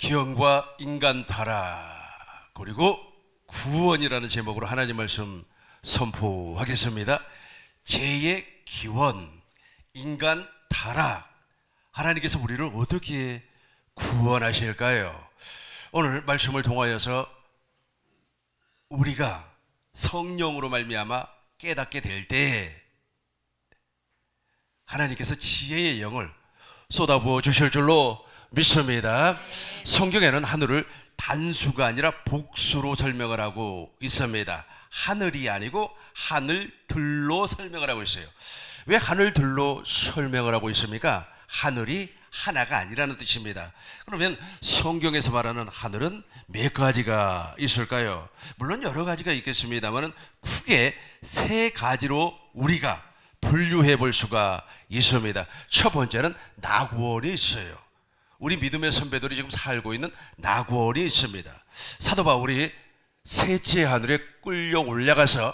기원과 인간 타락 그리고 구원이라는 제목으로 하나님 말씀 선포하겠습니다. 죄의 기원, 인간 타락, 하나님께서 우리를 어떻게 구원하실까요? 오늘 말씀을 통하여서 우리가 성령으로 말미암아 깨닫게 될 때 하나님께서 지혜의 영을 쏟아부어 주실 줄로 믿습니다. 성경에는 하늘을 단수가 아니라 복수로 설명을 하고 있습니다. 하늘이 아니고 하늘들로 설명을 하고 있어요. 왜 하늘들로 설명을 하고 있습니까? 하늘이 하나가 아니라는 뜻입니다. 그러면 성경에서 말하는 하늘은 몇 가지가 있을까요? 물론 여러 가지가 있겠습니다만 크게 세 가지로 우리가 분류해 볼 수가 있습니다. 첫 번째는 낙원이 있어요. 우리 믿음의 선배들이 지금 살고 있는 낙원이 있습니다. 사도 바울이 셋째 하늘에 끌려 올라가서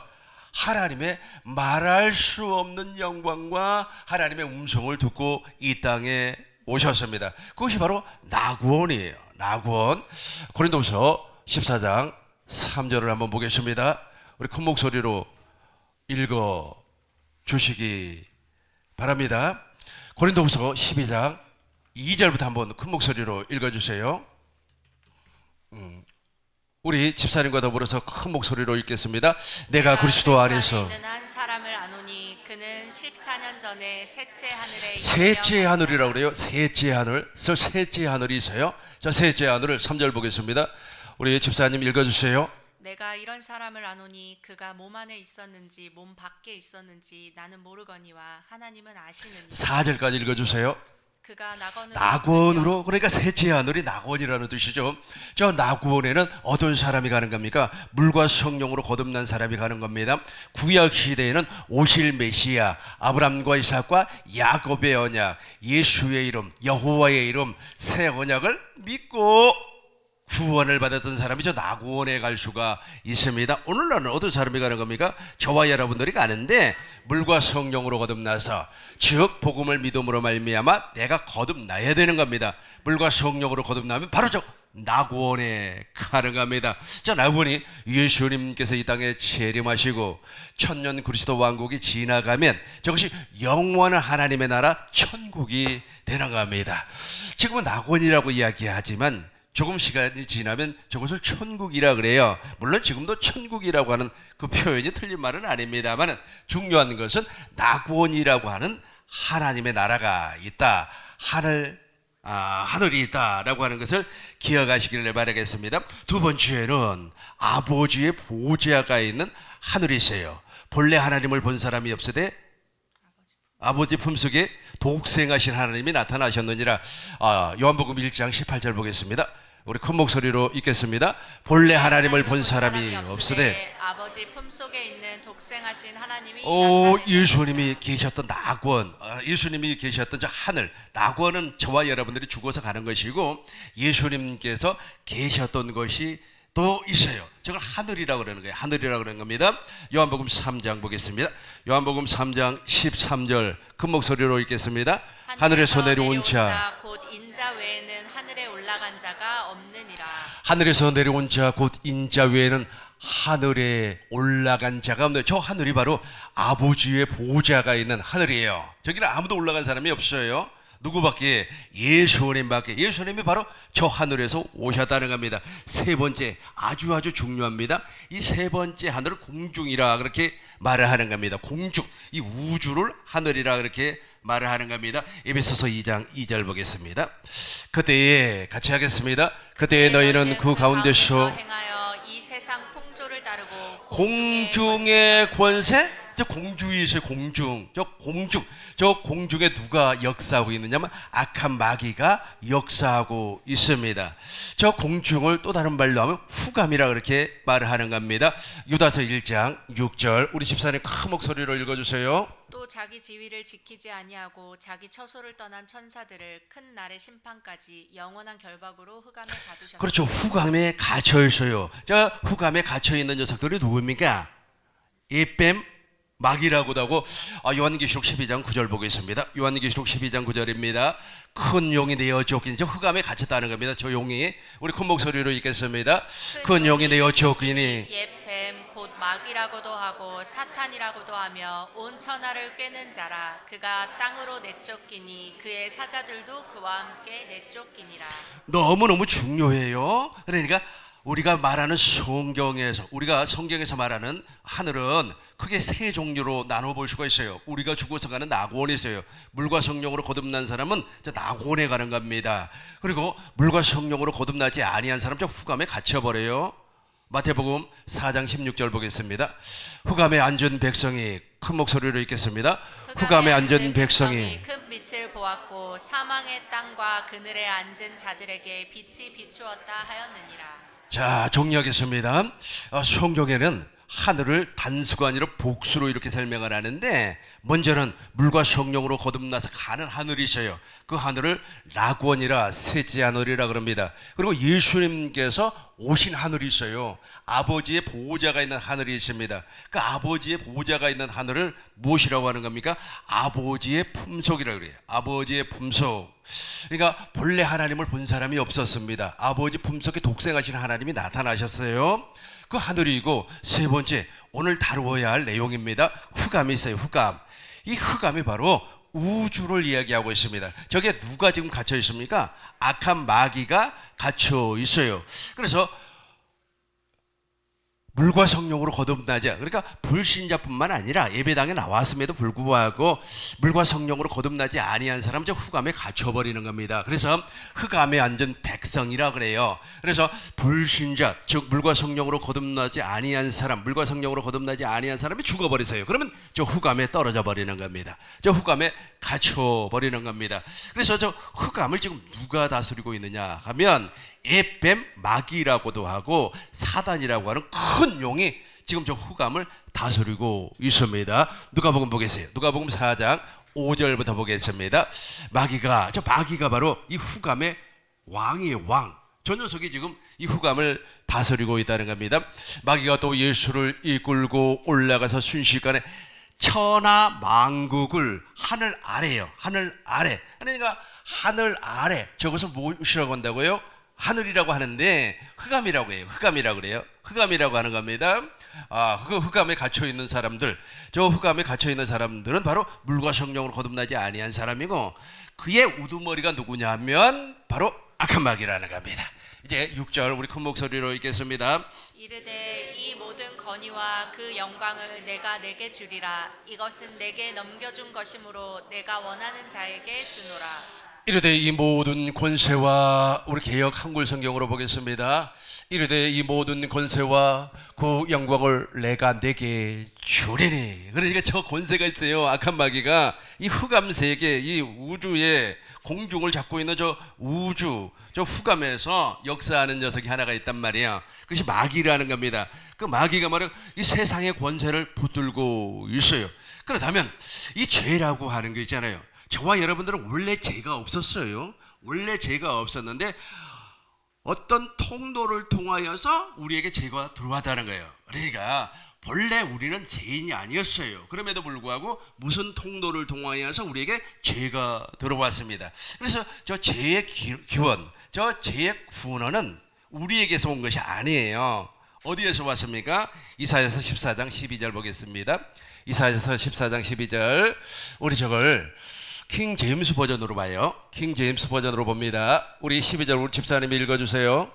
하나님의 말할 수 없는 영광과 하나님의 음성을 듣고 이 땅에 오셨습니다. 그것이 바로 낙원이에요. 낙원. 고린도후서 14장 3절을 한번 보겠습니다. 우리 큰 목소리로 읽어 주시기 바랍니다. 고린도후서 12장 2절부터 한번 큰 목소리로 읽어주세요. 우리 집사님과 더불어서 큰 목소리로 읽겠습니다. 내가 그리스도 안에서 한 사람을 아노니 그는 14년 전에 셋째 하늘이라고 그래요. 셋째 하늘. 셋째 하늘이 있어요. 자, 셋째 하늘을 3절 보겠습니다. 우리 집사님 읽어주세요. 내가 이런 사람을 아노니 그가 몸 안에 있었는지 몸 밖에 있었는지 나는 모르거니와 하나님은 아시느니. 4절까지 읽어주세요. 그가 낙원으로, 그러니까 셋째 하늘이 낙원이라는 뜻이죠. 저 낙원에는 어떤 사람이 가는 겁니까? 물과 성령으로 거듭난 사람이 가는 겁니다. 구약 시대에는 오실 메시아, 아브람과 이삭과 야곱의 언약, 예수의 이름, 여호와의 이름, 새 언약을 믿고 구원을 받았던 사람이 저 낙원에 갈 수가 있습니다. 오늘날은 어떤 사람이 가는 겁니까? 저와 여러분들이 가는데 물과 성령으로 거듭나서, 즉 복음을 믿음으로 말미암아 내가 거듭나야 되는 겁니다. 물과 성령으로 거듭나면 바로 저 낙원에 가는 겁니다. 자, 낙원이 예수님께서 이 땅에 재림하시고 천년 그리스도 왕국이 지나가면 저것이 영원한 하나님의 나라 천국이 되는 겁니다. 지금은 낙원이라고 이야기하지만 조금 시간이 지나면 저것을 천국이라 그래요. 물론 지금도 천국이라고 하는 그 표현이 틀린 말은 아닙니다만 중요한 것은 낙원이라고 하는 하나님의 나라가 있다. 하늘이 있다라고 하는 것을 기억하시기를 바라겠습니다. 두 번째는 아버지의 보좌가 있는 하늘이 있어요. 본래 하나님을 본 사람이 없으되 아버지 품속에 독생하신 하나님이 나타나셨느니라. 요한복음 1장 18절 보겠습니다. 우리 큰 목소리로 읽겠습니다. 본래 하나님을 본 사람이 없으되 아버지 품속에 있는 독생하신 하나님이 예수님이 계셨던 낙원, 예수님이 계셨던 저 하늘, 낙원은 저와 여러분들이 죽어서 가는 것이고 예수님께서 계셨던 것이 또 있어요. 저걸 하늘이라고 그러는 거예요. 하늘이라고 그러는 겁니다. 요한복음 3장 보겠습니다. 요한복음 3장 13절 큰 목소리로 읽겠습니다. 하늘에서 내려온 자 곧 인자 외에는 하늘에 올라간 자가 없느니라. 하늘에서 내려온 자 곧 인자 외에는 하늘에 올라간 자가 없는, 저 하늘이 바로 아버지의 보좌가 있는 하늘이에요. 저기는 아무도 올라간 사람이 없어요. 누구밖에? 예수님밖에. 예수님이 바로 저 하늘에서 오셨다는 겁니다. 세 번째, 아주 중요합니다. 이 세 번째 하늘을 공중이라 그렇게 말을 하는 겁니다. 공중, 이 우주를 하늘이라 그렇게 말을 하는 겁니다. 에베소서 2장 2절 보겠습니다. 그때에 같이 하겠습니다. 그때에 너희는 그 가운데서 행하여 이 세상 풍조를 따르고 공중의 권세? 저 공중이 있어요. 저 공중에 누가 역사하고 있느냐면 악한 마귀가 역사하고 있습니다. 저 공중을 또 다른 말로 하면 후감이라 그렇게 말을 하는 겁니다. 유다서 1장 6절 우리 집사님 큰 목소리로 읽어주세요. 또 자기 지위를 지키지 아니하고 자기 처소를 떠난 천사들을 큰 날의 심판까지 영원한 결박으로 흑암에 가두셨습니다. 그렇죠. 후감에 갇혀 있어요. 저 후감에 갇혀 있는 녀석들이 누구입니까? 에뱀, 마귀라고도 하고. 요한계시록 12장 9절 보겠습니다. 요한계시록 12장 9절입니다. 큰 용이 내어 쫓기니, 저 흑암에 갇혔다는 겁니다. 저 용이. 우리 큰 목소리로 읽겠습니다. 큰 용이 내어 쫓기니 옛 뱀 곧 마귀라고도 하고 사탄이라고도 하며 온 천하를 꿰는 자라. 그가 땅으로 내쫓기니 그의 사자들도 그와 함께 내쫓기니라. 너무너무 중요해요. 그러니까 우리가 말하는 우리가 성경에서 말하는 하늘은 크게 세 종류로 나눠볼 수가 있어요. 우리가 죽어서 가는 낙원이 있어요. 물과 성령으로 거듭난 사람은 저 낙원에 가는 겁니다. 그리고 물과 성령으로 거듭나지 아니한 사람 저 흑암에 갇혀버려요. 마태복음 4장 16절 보겠습니다. 흑암에 앉은 백성이, 큰 목소리로 읽겠습니다. 흑암에 앉은 백성이 큰 빛을 보았고 사망의 땅과 그늘에 앉은 자들에게 빛이 비추었다 하였느니라. 자, 정리하겠습니다. 성경에는 하늘을 단수가 아니라 복수로 이렇게 설명을 하는데, 먼저는 물과 성령으로 거듭나서 가는 하늘이 있어요. 그 하늘을 낙원이라 셋째 하늘이라 그럽니다. 그리고 예수님께서 오신 하늘이 있어요. 아버지의 보호자가 있는 하늘이 있습니다. 그 아버지의 보호자가 있는 하늘을 무엇이라고 하는 겁니까? 아버지의 품속이라고 그래요. 아버지의 품속. 그러니까 본래 하나님을 본 사람이 없었습니다. 아버지 품속에 독생하신 하나님이 나타나셨어요. 그 하늘이고, 세 번째 오늘 다루어야 할 내용입니다. 흑암이 있어요. 흑암. 이 흑암이 바로 우주를 이야기하고 있습니다. 저게 누가 지금 갇혀 있습니까? 악한 마귀가 갇혀 있어요. 그래서 물과 성령으로 거듭나지, 그러니까 불신자뿐만 아니라 예배당에 나왔음에도 불구하고 물과 성령으로 거듭나지 아니한 사람, 저 흑암에 갇혀버리는 겁니다. 그래서 흑암에 앉은 백성이라 그래요. 그래서 불신자, 즉 물과 성령으로 거듭나지 아니한 사람, 물과 성령으로 거듭나지 아니한 사람이 죽어버리세요. 그러면 저 흑암에 떨어져 버리는 겁니다. 저 흑암에 갇혀버리는 겁니다. 그래서 저 흑암을 지금 누가 다스리고 있느냐 하면, 옛뱀 마귀라고도 하고 사단이라고 하는 큰 용이 지금 저 흑암을 다스리고 있습니다. 누가복음 보겠어요. 누가복음 4장 5절부터 보겠습니다. 마귀가 바로 이 흑암의 왕이에요. 왕. 저 녀석이 지금 이 흑암을 다스리고 있다는 겁니다. 마귀가 또 예수를 이끌고 올라가서 순식간에 천하 만국을, 하늘 아래요. 하늘 아래. 그러니까 하늘 아래, 저것을 무엇이라고 한다고요? 하늘이라고 하는데 흑암이라고 해요. 흑암이라고 그래요. 흑암이라고 하는 겁니다. 그 흑암에 갇혀 있는 사람들, 저 흑암에 갇혀 있는 사람들은 바로 물과 성령으로 거듭나지 아니한 사람이고, 그의 우두머리가 누구냐면 바로 악한 마귀라는 겁니다. 이제 6절 우리 큰 목소리로 읽겠습니다. 이르되 이 모든 건의와 그 영광을 내가 내게 주리라. 이것은 내게 넘겨준 것이므로 내가 원하는 자에게 주노라. 이르되 이 모든 권세와, 우리 개역 한글 성경으로 보겠습니다. 이르되 이 모든 권세와 그 영광을 내가 내게 주리니. 그러니까 저 권세가 있어요. 악한 마귀가 이 흑암 세계, 이 우주의 공중을 잡고 있는 저 우주, 저 흑암에서 역사하는 녀석이 하나가 있단 말이야. 그것이 마귀라는 겁니다. 그 마귀가 말은 이 세상의 권세를 붙들고 있어요. 그렇다면 이 죄라고 하는 거 있잖아요. 저와 여러분들은 원래 죄가 없었어요. 원래 죄가 없었는데 어떤 통로를 통하여서 우리에게 죄가 들어왔다는 거예요. 그러니까 본래 우리는 죄인이 아니었어요. 그럼에도 불구하고 무슨 통로를 통하여서 우리에게 죄가 들어왔습니다. 그래서 저 죄의 기원, 저 죄의 구원은 우리에게서 온 것이 아니에요. 어디에서 왔습니까? 이사야서 14장 12절 보겠습니다. 이사야서 14장 12절. 우리 저걸 킹 제임스 버전으로 봐요. 킹 제임스 버전으로 봅니다. 우리 12절 우리 집사님이 읽어주세요.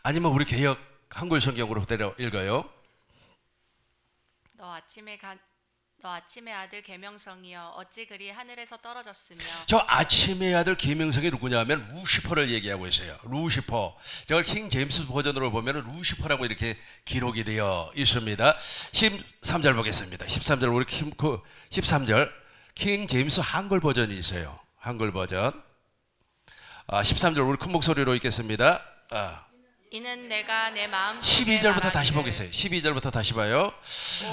아니면 우리 개역 한글 성경으로 그대로 읽어요. 너 아침의 아들 계명성이여 어찌 그리 하늘에서 떨어졌으며. 저 아침의 아들 계명성이 누구냐면 루시퍼를 얘기하고 있어요. 루시퍼. 저걸 킹 제임스 버전으로 보면 루시퍼라고 이렇게 기록이 되어 있습니다. 13절 보겠습니다. 13절 우리 13절 킹 제임스 한글 버전이 있어요. 한글 버전. 13절 우리 큰 목소리로 읽겠습니다. 이는 내가 내 마음 12절부터 다시 보겠어요. 12절부터 다시 봐요.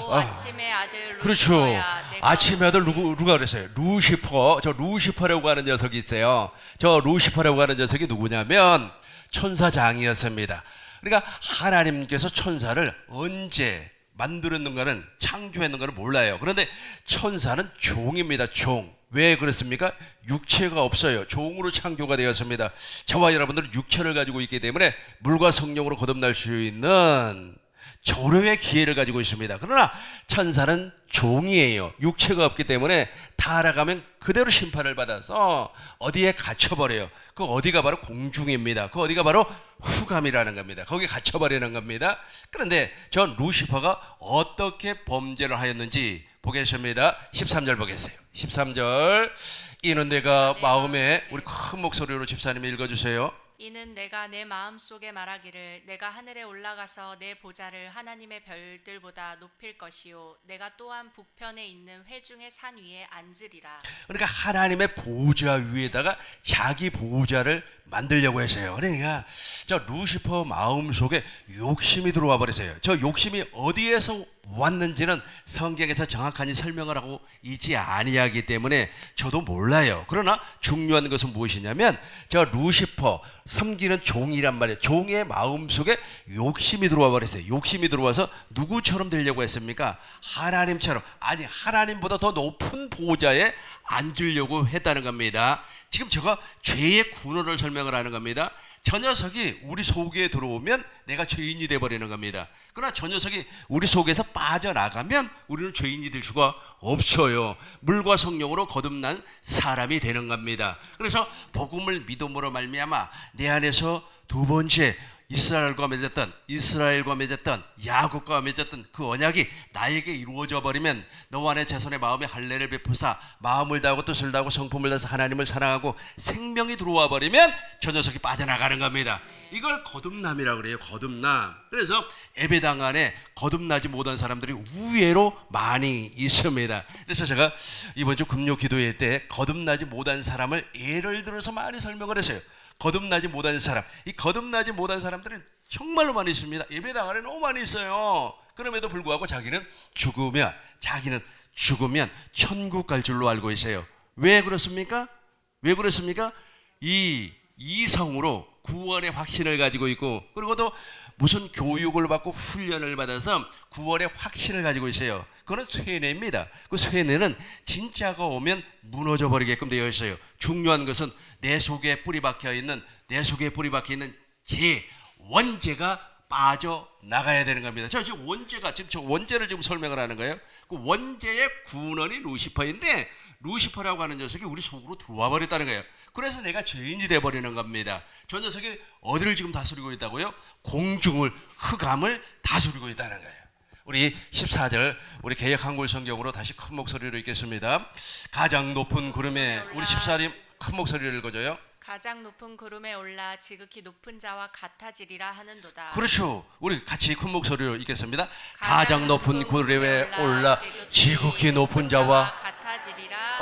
오 아침의 아들 그렇죠. 루시퍼야 아침에 아들 누가 그랬어요? 루시퍼. 저 루시퍼라고 하는 녀석이 있어요. 저 루시퍼라고 하는 녀석이 누구냐면 천사장이었습니다. 그러니까 하나님께서 천사를 언제 만들었는가는, 창조했는가를 몰라요. 그런데 천사는 종입니다. 종. 왜 그렇습니까? 육체가 없어요. 종으로 창조가 되었습니다. 저와 여러분들은 육체를 가지고 있기 때문에 물과 성령으로 거듭날 수 있는 절호의 기회를 가지고 있습니다. 그러나 천사는 종이에요. 육체가 없기 때문에 타락하면 그대로 심판을 받아서 어디에 갇혀버려요. 그 어디가 바로 공중입니다. 그 어디가 바로 후감이라는 겁니다. 거기에 갇혀버리는 겁니다. 그런데 저 루시퍼가 어떻게 범죄를 하였는지 보겠습니다. 13절 보겠어요. 13절. 이는 내가 마음에, 우리 큰 목소리로 집사님이 읽어주세요. 이는 내가 내 마음속에 말하기를 내가 하늘에 올라가서 내 보좌를 하나님의 별들보다 높일 것이요 내가 또한 북편에 있는 회중의 산 위에 앉으리라. 그러니까 하나님의 보좌 위에다가 자기 보좌를 만들려고 했어요. 그러니까 저 루시퍼 마음속에 욕심이 들어와 버렸어요. 저 욕심이 어디에서 왔는지는 성경에서 정확하게 설명을 하고 있지 아니하기 때문에 저도 몰라요. 그러나 중요한 것은 무엇이냐면 저 루시퍼 섬기는 종이란 말이에요. 종의 마음속에 욕심이 들어와 버렸어요. 욕심이 들어와서 누구처럼 되려고 했습니까? 하나님처럼, 아니 하나님보다 더 높은 보좌에 앉으려고 했다는 겁니다. 지금 제가 죄의 군원을 설명을 하는 겁니다. 저 녀석이 우리 속에 들어오면 내가 죄인이 되어버리는 겁니다. 그러나 저 녀석이 우리 속에서 빠져나가면 우리는 죄인이 될 수가 없어요. 물과 성령으로 거듭난 사람이 되는 겁니다. 그래서 복음을 믿음으로 말미암아 내 안에서 두 번째 이스라엘과 맺었던 야곱과 맺었던 그 언약이 나에게 이루어져 버리면 너와 내 자손의 마음에 할례를 베푸사 마음을 다하고 뜻을 다하고 성품을 다해서 하나님을 사랑하고 생명이 들어와 버리면 저 녀석이 빠져나가는 겁니다. 이걸 거듭남이라고 그래요. 거듭남. 그래서 예배당 안에 거듭나지 못한 사람들이 우회로 많이 있습니다. 그래서 제가 이번 주 금요 기도회 때 거듭나지 못한 사람을 예를 들어서 많이 설명을 했어요. 거듭나지 못한 사람, 이 거듭나지 못한 사람들은 정말로 많이 있습니다. 예배당 안에 너무 많이 있어요. 그럼에도 불구하고 자기는 죽으면 천국 갈 줄로 알고 있어요. 왜 그렇습니까? 왜 그렇습니까? 이 이성으로 구원의 확신을 가지고 있고, 그리고 또 무슨 교육을 받고 훈련을 받아서 구원의 확신을 가지고 있어요. 그건 쇠뇌입니다. 그 쇠뇌는 진짜가 오면 무너져 버리게끔 되어 있어요. 중요한 것은 내 속에 뿌리 박혀 있는 제 원죄가 빠져나가야 되는 겁니다. 저 지금 저 원죄를 지금 설명을 하는 거예요. 그 원죄의 군원이 루시퍼인데, 루시퍼라고 하는 녀석이 우리 속으로 들어와 버렸다는 거예요. 그래서 내가 죄인이 돼버리는 겁니다. 저 녀석이 어디를 지금 다스리고 있다고요? 공중을, 흑암을 다스리고 있다는 거예요. 우리 14절, 우리 개역 한글 성경으로 다시 큰 목소리로 읽겠습니다. 가장 높은 구름에, 우리 집사님 큰 목소리를 읽어줘요. 가장 높은 구름에 올라 지극히 높은 자와 같아지리라 하는도다. 그렇죠. 우리 같이 큰 목소리로 읽겠습니다. 가장 높은 구름에 올라 지극히 높은 자와 같아지리라.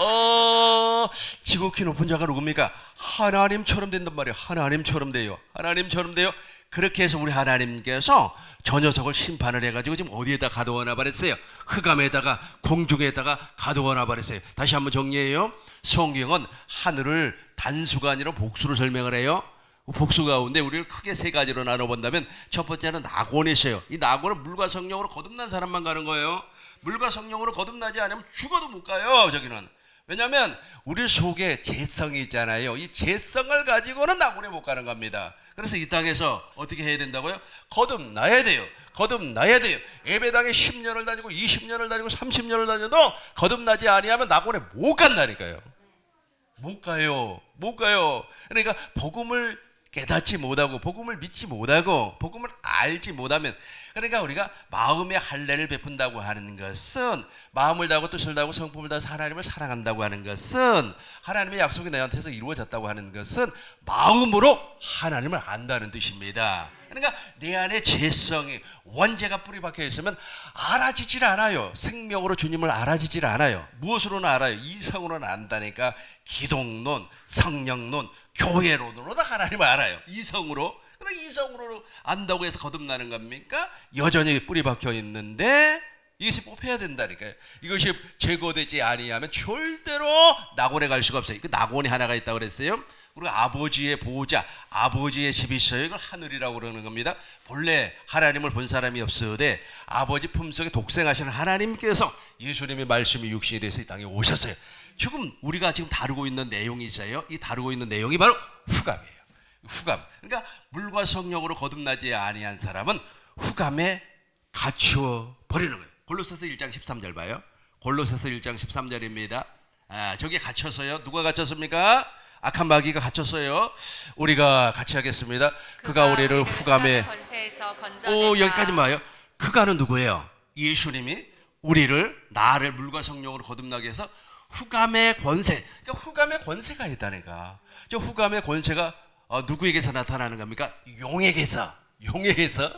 지극히 높은 자가 누굽니까? 하나님처럼 된단 말이에요. 하나님처럼 돼요. 그렇게 해서 우리 하나님께서 저 녀석을 심판을 해가지고 지금 어디에다 가둬놔 버렸어요? 흑암에다가, 공중에다가 가둬놔 버렸어요. 다시 한번 정리해요. 성경은 하늘을 단수가 아니라 복수로 설명을 해요. 복수 가운데 우리를 크게 세 가지로 나눠본다면, 첫 번째는 낙원이 있어요. 이 낙원은 물과 성령으로 거듭난 사람만 가는 거예요. 물과 성령으로 거듭나지 않으면 죽어도 못 가요. 저기는. 왜냐하면 우리 속에 재성이 있잖아요. 이 재성을 가지고는 낙원에 못 가는 겁니다. 그래서 이 땅에서 어떻게 해야 된다고요? 거듭나야 돼요. 예배당에 10년을 다니고 20년을 다니고 30년을 다녀도 거듭나지 아니하면 낙원에 못 간다니까요. 못 가요. 그러니까 복음을 깨닫지 못하고, 복음을 믿지 못하고, 복음을 알지 못하면, 그러니까 우리가 마음의 할례를 베푼다고 하는 것은, 마음을 다하고 뜻을 다하고 성품을 다해서 하나님을 사랑한다고 하는 것은, 하나님의 약속이 내한테서 이루어졌다고 하는 것은 마음으로 하나님을 안다는 뜻입니다. 그러니까 내 안에 재성이, 원죄가 뿌리 박혀 있으면 알아지질 않아요. 생명으로 주님을 알아지질 않아요. 무엇으로는 알아요? 이성으로는 안다니까. 기독론, 성령론, 교회론으로는 하나님을 알아요. 이성으로. 그럼 이성으로 안다고 해서 거듭나는 겁니까? 여전히 뿌리 박혀 있는데 이것이 뽑혀야 된다니까요. 이것이 제거되지 아니하면 절대로 낙원에 갈 수가 없어요. 그 낙원이 하나가 있다고 그랬어요. 그리고 아버지의 보호자, 아버지의 집이 있어요. 이걸 하늘이라고 그러는 겁니다. 본래 하나님을 본 사람이 없어도 아버지 품속에 독생하시는 하나님께서 예수님의 말씀이 육신이 돼서 이 땅에 오셨어요. 지금 우리가 지금 다루고 있는 내용이 있어요. 이 다루고 있는 내용이 바로 후감이에요. 후감. 그러니까 물과 성령으로 거듭나지 아니한 사람은 후감에 갇혀 버리는 거예요. 골로새서 1장 13절 봐요. 골로새서 1장 13절입니다. 저기에 갇혀서요. 누가 갇혔습니까? 악한 마귀가 갇혔어요. 우리가 같이 하겠습니다. 그가 우리를 후감에 권세에서 건져내사. 여기까지 봐요. 그가는 누구예요? 예수님이 나를 물과 성령으로 거듭나게 해서 후감의 권세. 그러니까 후감의 권세가 있다니까. 저 후감의 권세가 누구에게서 나타나는 겁니까? 용에게서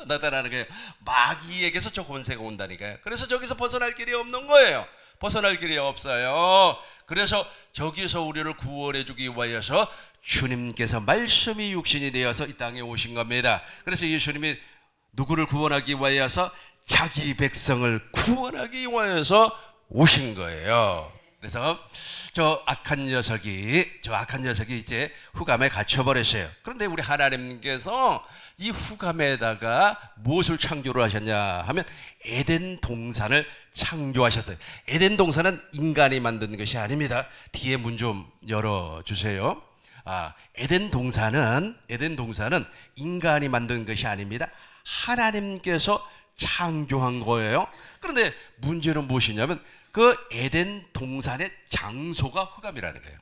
나타나는 거예요. 마귀에게서 저 권세가 온다니까요. 그래서 저기서 벗어날 길이 없는 거예요. 벗어날 길이 없어요. 그래서 저기서 우리를 구원해 주기 위하여서 주님께서 말씀이 육신이 되어서 이 땅에 오신 겁니다. 그래서 예수님이 누구를 구원하기 위하여서 자기 백성을 구원하기 위하여서 오신 거예요. 그래서 저 악한 녀석이 이제 후감에 갇혀버렸어요. 그런데 우리 하나님께서 이 후감에다가 무엇을 창조를 하셨냐 하면 에덴 동산을 창조하셨어요. 에덴 동산은 인간이 만든 것이 아닙니다. 뒤에 문 좀 열어주세요. 에덴 동산은 인간이 만든 것이 아닙니다. 하나님께서 창조한 거예요. 그런데 문제는 무엇이냐면 그 에덴 동산의 장소가 후감이라는 거예요.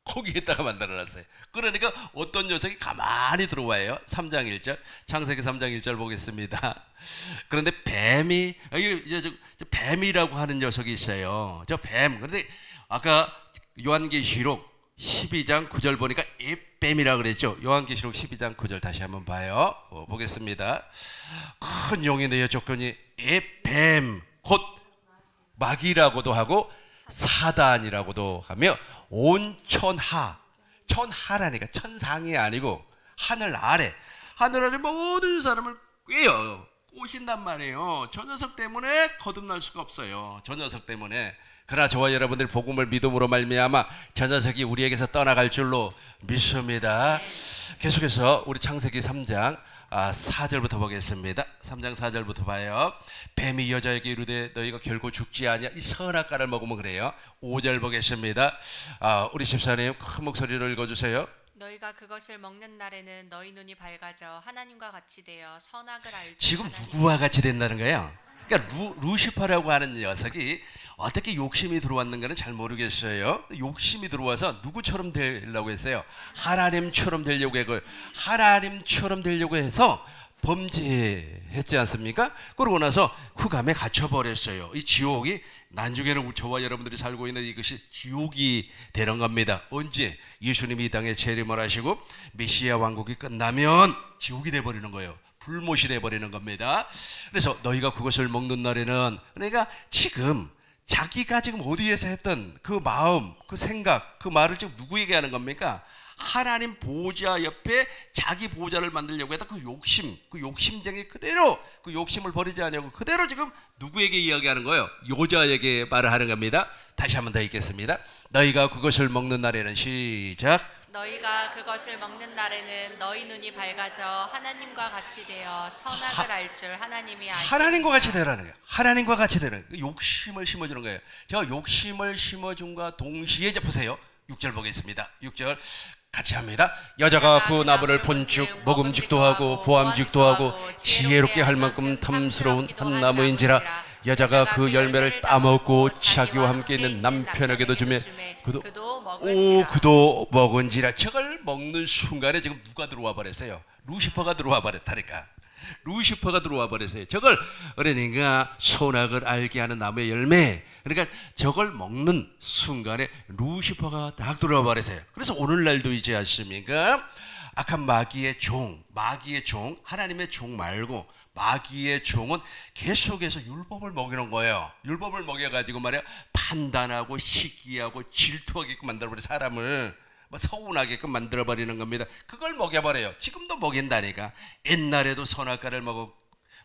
거기에다가 만들어놨어요. 그러니까 어떤 녀석이 가만히 들어와요. 3장 1절, 창세기 3장 1절 보겠습니다. 그런데 뱀이라고 하는 녀석이 있어요. 저 뱀. 그런데 아까 요한계시록 12장 9절 보니까 뱀이라고 그랬죠. 요한계시록 12장 9절 다시 한번 봐요. 보겠습니다. 큰 용이 되어 조건이 뱀, 곧 마귀라고도 하고 사단이라고도 하며 온 천하라니까 천상이 아니고 하늘 아래 모든 사람을 꼬신단 말이에요. 저 녀석 때문에 거듭날 수가 없어요. 저 녀석 때문에. 그러나 저와 여러분들 복음을 믿음으로 말미암아 저 녀석이 우리에게서 떠나갈 줄로 믿습니다. 계속해서 우리 창세기 3장 4절부터 보겠습니다. 3장 4절부터 봐요. 뱀이 여자에게 이르되 너희가 결코 죽지 아니하. 이 선악과를 먹으면 그래요. 5절 보겠습니다. 우리 집사님 큰 목소리로 읽어주세요. 너희가 그것을 먹는 날에는 너희 눈이 밝아져 하나님과 같이 되어 선악을 알지. 지금 누구와 같이 된다는 거예요? 그러니까 루시퍼라고 하는 녀석이 어떻게 욕심이 들어왔는가는 잘 모르겠어요. 욕심이 들어와서 누구처럼 되려고 했어요? 하나님처럼 되려고 했고, 하나님처럼 되려고 해서 범죄했지 않습니까? 그러고 나서 후감에 갇혀버렸어요. 이 지옥이 나중에는 저와 여러분들이 살고 있는 이것이 지옥이 되는 겁니다. 언제? 예수님이 이 땅에 재림을 하시고 메시아 왕국이 끝나면 지옥이 돼버리는 거예요. 불못이 돼버리는 겁니다. 그래서 너희가 그것을 먹는 날에는, 그러니까 지금 자기가 지금 어디에서 했던 그 마음, 그 생각, 그 말을 지금 누구에게 하는 겁니까? 하나님 보호자 옆에 자기 보호자를 만들려고 했던 그 욕심쟁이 그대로 그 욕심을 버리지 않냐고 그대로 지금 누구에게 이야기하는 거예요? 여자에게 말을 하는 겁니다. 다시 한번 더 읽겠습니다. 너희가 그것을 먹는 날에는 시작. 너희가 그것을 먹는 날에는 너희 눈이 밝아져 하나님과 같이 되어 선악을 알 줄 하나님이 아시니라. 하나님과 같이 되라는 거예요. 하나님과 같이 되는 거예요. 욕심을 심어주는 거예요. 제가 욕심을 심어준과 동시에 이제 보세요. 6절 보겠습니다. 6절 같이 합니다. 여자가 그 나무를 본즉 먹음직도 하고 보암직도 하고 지혜롭게 할 만큼 탐스러운 한 나무인지라. 여자가 그 열매를 따먹고 자기와 함께 있는 남편에게도 주매 그도 먹은지라. 저걸 먹는 순간에 지금 누가 들어와 버렸어요? 루시퍼가 들어와 버렸다니까. 루시퍼가 들어와 버렸어요. 저걸 그러니까 선악을 알게 하는 나무의 열매, 그러니까 저걸 먹는 순간에 루시퍼가 딱 들어와 버렸어요. 그래서 오늘날도 있지 않습니까? 악한 마귀의 종, 하나님의 종 말고 마귀의 종은 계속해서 율법을 먹이는 거예요. 율법을 먹여가지고 말이야 판단하고 시기하고 질투하게끔 만들어버려. 사람을 서운하게끔 만들어버리는 겁니다. 그걸 먹여버려요. 지금도 먹인다니까. 옛날에도 선악과를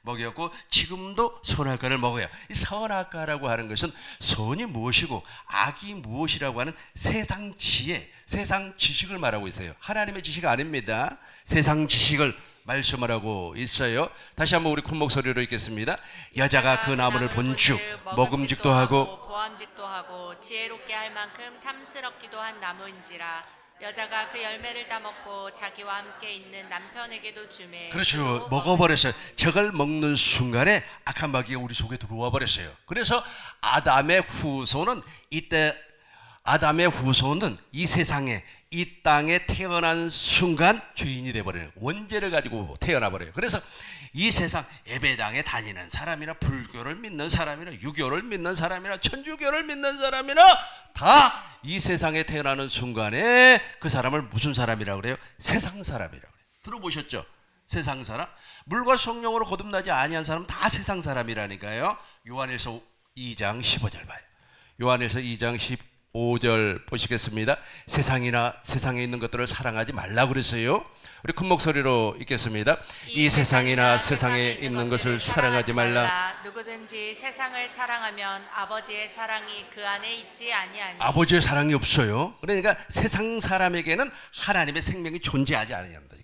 먹였고 지금도 선악과를 먹어요. 이 선악과라고 하는 것은 선이 무엇이고 악이 무엇이라고 하는 세상 지혜, 세상 지식을 말하고 있어요. 하나님의 지식 아닙니다. 세상 지식을 말씀을 하고 있어요. 다시 한번 우리 큰 목소리로 읽겠습니다. 여자가 그 나무를 본즉 먹음직도 하고 보암직도 하고 지혜롭게 할 만큼 탐스럽기도 한 나무인지라. 여자가 그 열매를 따먹고 자기와 함께 있는 남편에게도 주매. 그렇죠. 먹어버렸어요. 저걸 먹는 순간에 악한 마귀가 우리 속에 들어와 버렸어요. 그래서 아담의 후손은 이 세상에 이 땅에 태어난 순간 죄인이 돼버려요. 원죄를 가지고 태어나 버려요. 그래서 이 세상 예배당에 다니는 사람이나 불교를 믿는 사람이나 유교를 믿는 사람이나 천주교를 믿는 사람이나 다 이 세상에 태어나는 순간에 그 사람을 무슨 사람이라고 그래요? 세상 사람이라고 그래요. 들어보셨죠? 세상 사람? 물과 성령으로 거듭나지 아니한 사람은 다 세상 사람이라니까요. 요한에서 2장 15절 봐요. 요한에서 2장 15절 보시겠습니다. 세상이나 세상에 있는 것들을 사랑하지 말라고 그랬어요. 우리 큰 목소리로 읽겠습니다. 이 세상이나 세상에 있는 것을 사랑하지 말라. 누구든지 세상을 사랑하면 아버지의 사랑이 그 안에 있지 아니하니. 아버지의 사랑이 없어요. 그러니까 세상 사람에게는 하나님의 생명이 존재하지 않는다.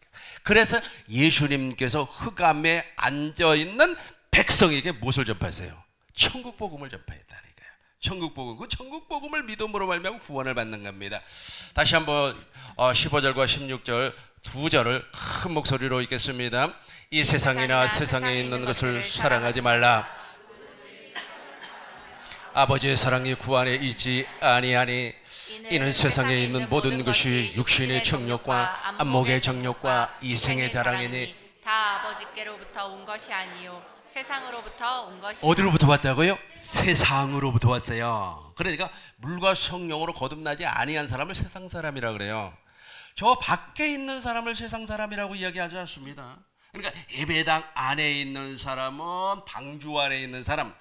그래서 예수님께서 흑암에 앉아있는 백성에게 무엇을 전파하세요? 천국 복음을 전파했다니까요. 천국 복음, 그 천국 복음을 믿음으로 말미암아 구원을 받는 겁니다. 다시 한번 15절과 16절 두 절을 큰 목소리로 읽겠습니다. 이 세상이나 세상에 있는 것을 사랑하지 말라. 아버지의 사랑이 구 안에 있지 아니하니 이는 세상에 있는 모든 것이 육신의 정욕과 안목의 정욕과 이생의 자랑이니 다 아버지께로부터 온 것이 아니요 세상으로부터 온 것이. 어디로부터 왔다고요? 세상으로부터 왔어요. 그러니까 물과 성령으로 거듭나지 아니한 사람을 세상 사람이라 그래요. 저 밖에 있는 사람을 세상 사람이라고 이야기하지 않습니다. 그러니까 예배당 안에 있는 사람은 방주 안에 있는 사람,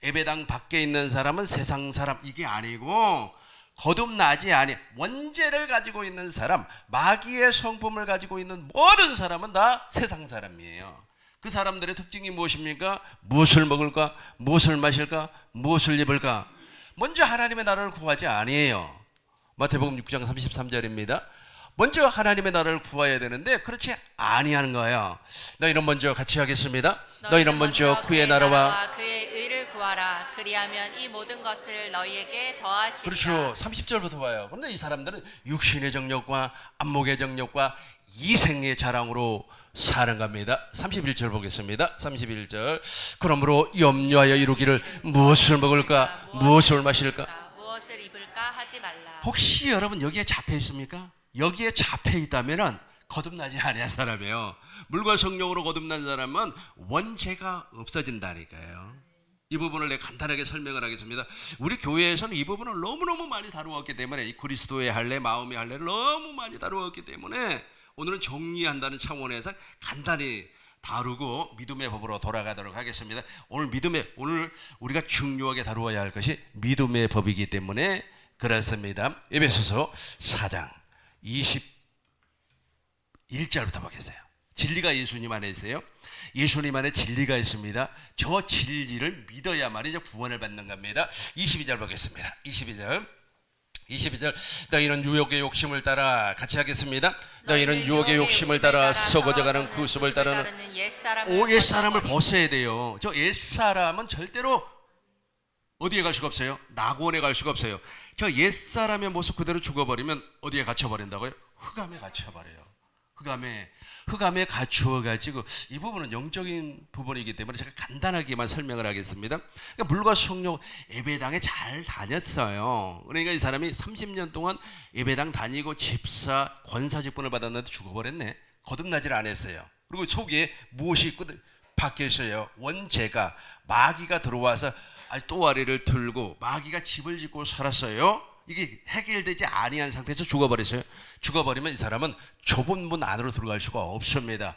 예배당 밖에 있는 사람은 세상 사람, 이게 아니고 거듭나지 아니 원죄를 가지고 있는 사람, 마귀의 성품을 가지고 있는 모든 사람은 다 세상 사람이에요. 그 사람들의 특징이 무엇입니까? 무엇을 먹을까? 무엇을 마실까? 무엇을 입을까? 먼저 하나님의 나라를 구하지 아니에요. 마태복음 6장 33절입니다. 먼저 하나님의 나라를 구해야 되는데 그렇지 아니하는 거예요. 너희는 먼저 같이 하겠습니다. 너희는 먼저 그의 나라와 그의 의를 구하라. 그리하면 이 모든 것을 너희에게 더하시리라. 그렇죠. 30절부터 봐요. 그런데 이 사람들은 육신의 정욕과 안목의 정욕과 이생의 자랑으로 사는 겁니다. 31절 보겠습니다. 31절. 그러므로 염려하여 이루기를 무엇을 먹을까? 무엇을 마실까? 무엇을 입을까 하지 말라. 혹시 여러분 여기에 잡혀 있습니까? 여기에 잡혀 있다면은 거듭나지 아니한 사람이에요. 물과 성령으로 거듭난 사람은 원죄가 없어진다니까요. 이 부분을 내가 간단하게 설명을 하겠습니다. 우리 교회에서는 이 부분을 너무너무 많이 다루었기 때문에 이 그리스도의 할례, 마음의 할례를 너무 많이 다루었기 때문에 오늘은 정리한다는 차원에서 간단히 다루고 믿음의 법으로 돌아가도록 하겠습니다. 오늘 우리가 중요하게 다루어야 할 것이 믿음의 법이기 때문에 그렇습니다. 에베소서 4장 21절부터 보겠어요. 진리가 예수님 안에 있어요. 예수님 안에 진리가 있습니다. 저 진리를 믿어야만 이제 구원을 받는 겁니다. 22절 보겠습니다. 22절 너희는 유혹의 욕심을 따라 같이 하겠습니다. 너희는 유혹의 욕심을 따라 썩어져가는 그 습을 따르는 옛사람을 벗어야 돼요. 저 옛사람은 절대로 어디에 갈 수가 없어요? 낙원에 갈 수가 없어요. 저 옛사람의 모습 그대로 죽어버리면 어디에 갇혀버린다고요? 흑암에 갇혀버려요. 흑암에 갇혀가지고 이 부분은 영적인 부분이기 때문에 제가 간단하게만 설명을 하겠습니다. 그러니까 물과 성령 예배당에 잘 다녔어요. 그러니까 이 사람이 30년 동안 예배당 다니고 집사 권사 직분을 받았는데 죽어버렸네. 거듭나질 않았어요. 그리고 속에 무엇이 박혀 있어요? 원죄가 마귀가 들어와서 또아리를 틀고 마귀가 집을 짓고 살았어요. 이게 해결되지 아니한 상태에서 죽어버렸어요. 죽어버리면 이 사람은 좁은 문 안으로 들어갈 수가 없습니다.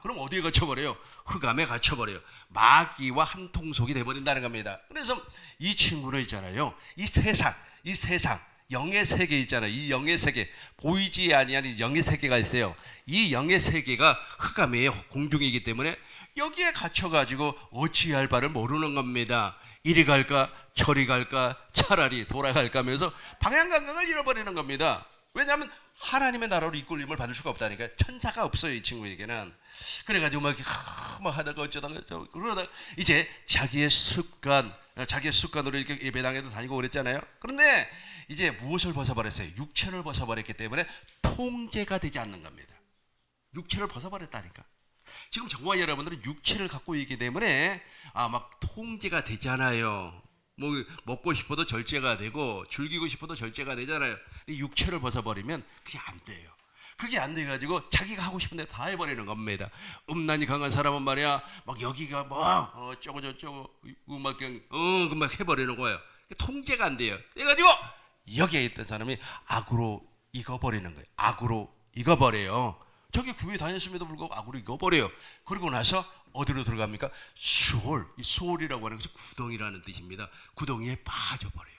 그럼 어디에 갇혀버려요? 흑암에 갇혀버려요. 마귀와 한 통속이 돼버린다는 겁니다. 그래서 이 친구는 있잖아요. 이 세상 영의 세계 있잖아요. 이 영의 세계, 보이지 아니하는 영의 세계가 있어요. 이 영의 세계가 흑암의 공중이기 때문에 여기에 갇혀가지고 어찌할 바를 모르는 겁니다. 이리 갈까 저리 갈까 차라리 돌아갈까 하면서 방향감각을 잃어버리는 겁니다. 왜냐하면 하나님의 나라로 이끌림을 받을 수가 없다니까요. 천사가 없어요, 이 친구에게는. 그래가지고 막 하다가 어쩌다가 그러다가 이제 자기의 습관으로 이렇게 예배당에도 다니고 그랬잖아요. 그런데 이제 무엇을 벗어버렸어요? 육체를 벗어버렸기 때문에 통제가 되지 않는 겁니다. 육체를 벗어버렸다니까. 지금 저와 여러분들은 육체를 갖고 있기 때문에 막 통제가 되잖아요. 뭐 먹고 싶어도 절제가 되고 즐기고 싶어도 절제가 되잖아요. 근데 육체를 벗어버리면 그게 안 돼요. 그게 안 돼가지고 자기가 하고 싶은 데 다 해버리는 겁니다. 음란이 강한 사람은 말이야 막 여기가 막 어쩌고 저쩌고 막 해버리는 거예요. 통제가 안 돼요. 그래가지고 여기에 있던 사람이 악으로 익어버리는 거예요. 악으로 익어버려요. 저기 교회 다녔음에도 불구하고 악으로 익어버려요. 그리고 나서 어디로 들어갑니까? 수홀. 이 수홀이라고 하는 것은 구덩이라는 뜻입니다. 구덩이에 빠져버려요.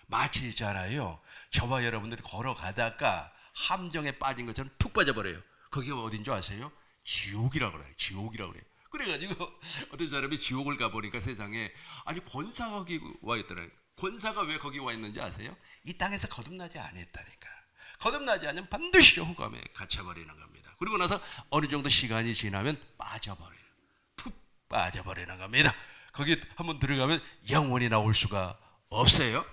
마치 있잖아요. 저와 여러분들이 걸어가다가 함정에 빠진 것처럼 푹 빠져버려요. 거기가 어딘 줄 아세요? 지옥이라고 그래요. 지옥이라고 그래요. 그래가지고 어떤 사람이 지옥을 가보니까 세상에 권사가 거기 와 있더라고요. 권사가 왜 거기 와 있는지 아세요? 이 땅에서 거듭나지 않았다니까. 거듭나지 않으면 반드시 호감에 갇혀버리는 겁니다. 그리고 나서 어느 정도 시간이 지나면 빠져버려요. 푹 빠져버리는 겁니다. 거기 한번 들어가면 영원히 나올 수가 없어요.